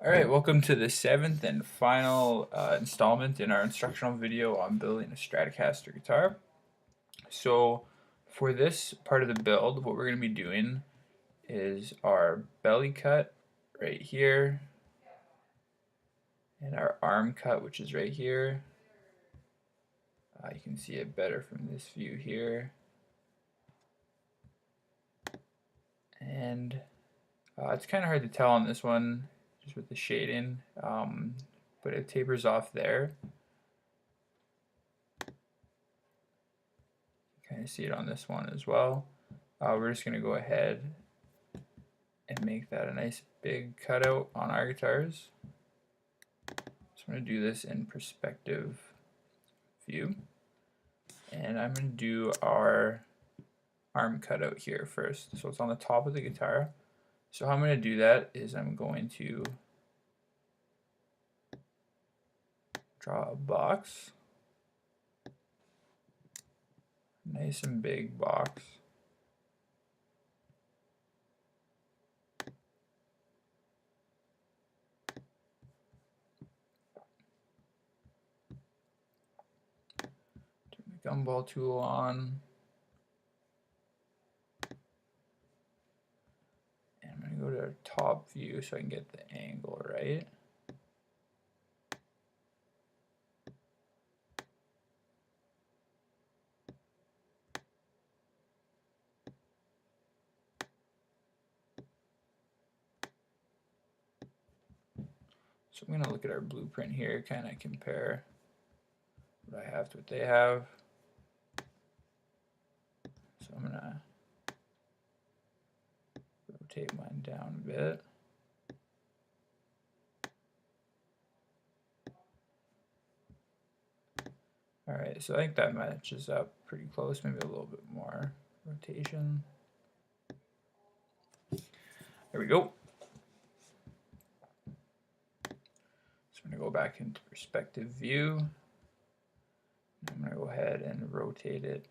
Alright, welcome to the seventh and final installment in our instructional video on building a Stratocaster guitar. So for this part of the build, what we're going to be doing is our belly cut right here, and our arm cut, which is right here. You can see it better from this view here. And it's kind of hard to tell on this one, just with the shading, but it tapers off there. Kind of see it on this one as well. We're just going to go ahead and make that a nice big cutout on our guitars. So I'm going to do this in perspective view. And I'm going to do our arm cutout here first. So it's on the top of the guitar. So how I'm going to do that is I'm going to draw a box. Nice and big box. Turn the gumball tool on. And I'm going to go to top view so I can get the angle right. So I'm going to look at our blueprint here, kind of compare what I have to what they have. So I'm going to rotate mine down a bit. Alright, so I think that matches up pretty close, maybe a little bit more rotation. There we go. So I'm going to go back into perspective view. I'm going to go ahead and rotate it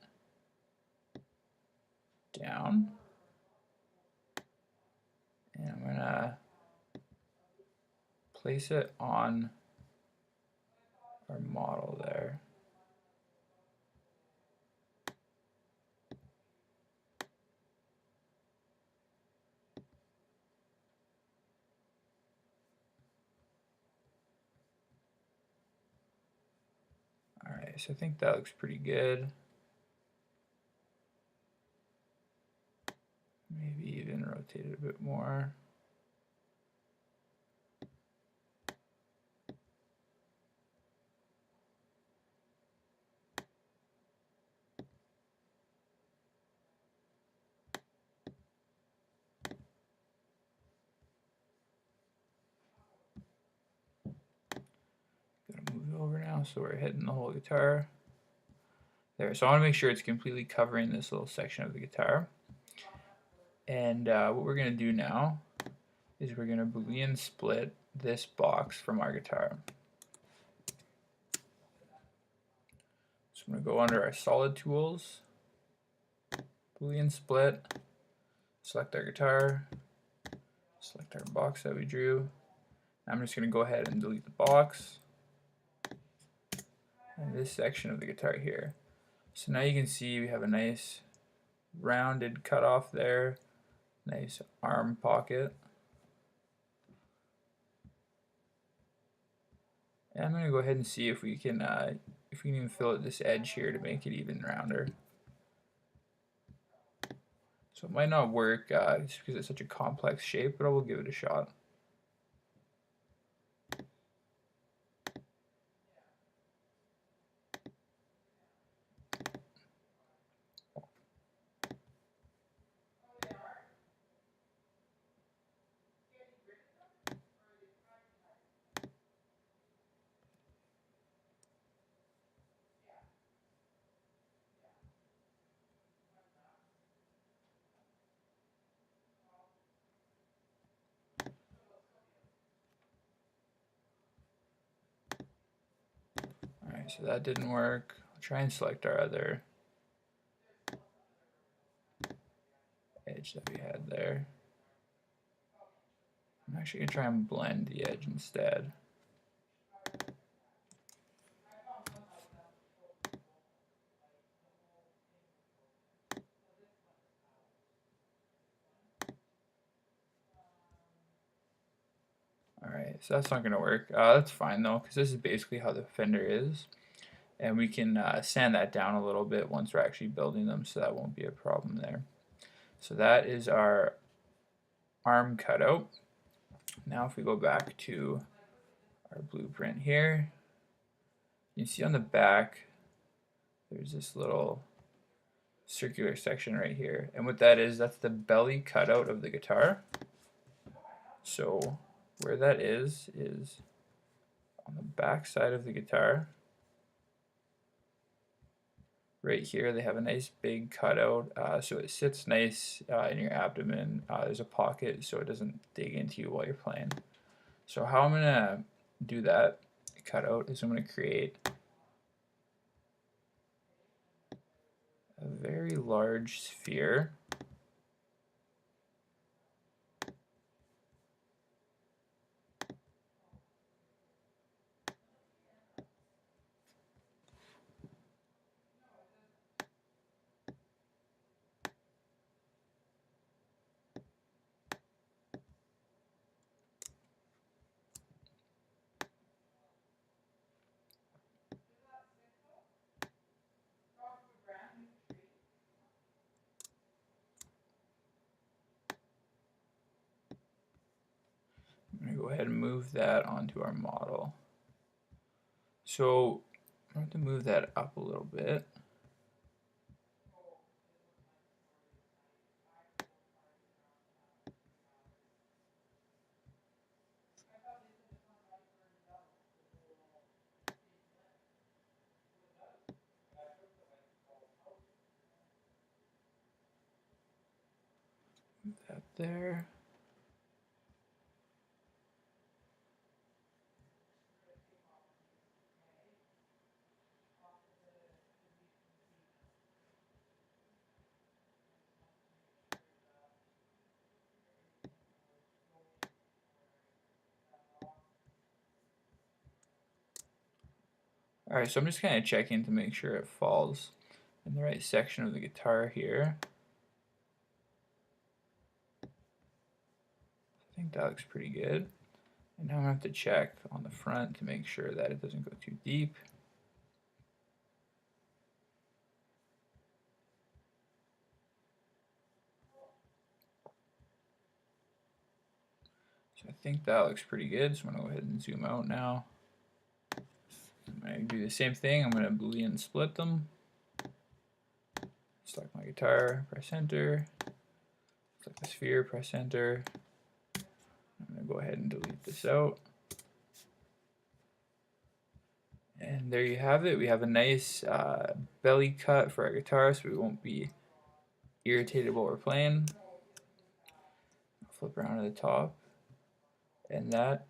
down. And I'm going to place it on our model there. Alright, so I think that looks pretty good. Maybe even rotate it a bit more. Gotta move it over now so we're hitting the whole guitar. There, so I want to make sure it's completely covering this little section of the guitar. And what we're going to do now is we're going to Boolean split this box from our guitar. So I'm going to go under our solid tools, Boolean split, select our guitar, select our box that we drew. I'm just going to go ahead and delete the box and this section of the guitar here. So now you can see we have a nice rounded cutoff there, nice arm pocket. And I'm going to go ahead and see if we can even fill out this edge here to make it even rounder. So it might not work just because it's such a complex shape, but I will give it a shot. Alright, so that didn't work. I'll try and select our other edge that we had there. I'm actually going to try and blend the edge instead. Alright, so that's not going to work. That's fine though, because this is basically how the fender is. And we can sand that down a little bit once we're actually building them, so that won't be a problem there. So that is our arm cutout. Now if we go back to our blueprint here, you can see on the back there's this little circular section right here, and what that is, that's the belly cutout of the guitar. So where that is on the back side of the guitar. Right here they have a nice big cutout, so it sits nice in your abdomen. There's a pocket so it doesn't dig into you while you're playing. So how I'm going to do that cutout is I'm going to create a very large sphere. I'm going to go ahead and move that onto our model. So I'm going to move that up a little bit. Move that there. Alright, so I'm just kind of checking to make sure it falls in the right section of the guitar here. I think that looks pretty good. And now I'm going to have to check on the front to make sure that it doesn't go too deep. So I think that looks pretty good, so I'm going to go ahead and zoom out now. I'm going to do the same thing. I'm going to Boolean split them. Select my guitar, press enter. Select the sphere, press enter. I'm going to go ahead and delete this out. And there you have it. We have a nice belly cut for our guitar, so we won't be irritated while we're playing. Flip around to the top. And that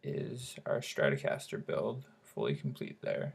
is our Stratocaster build, fully complete there.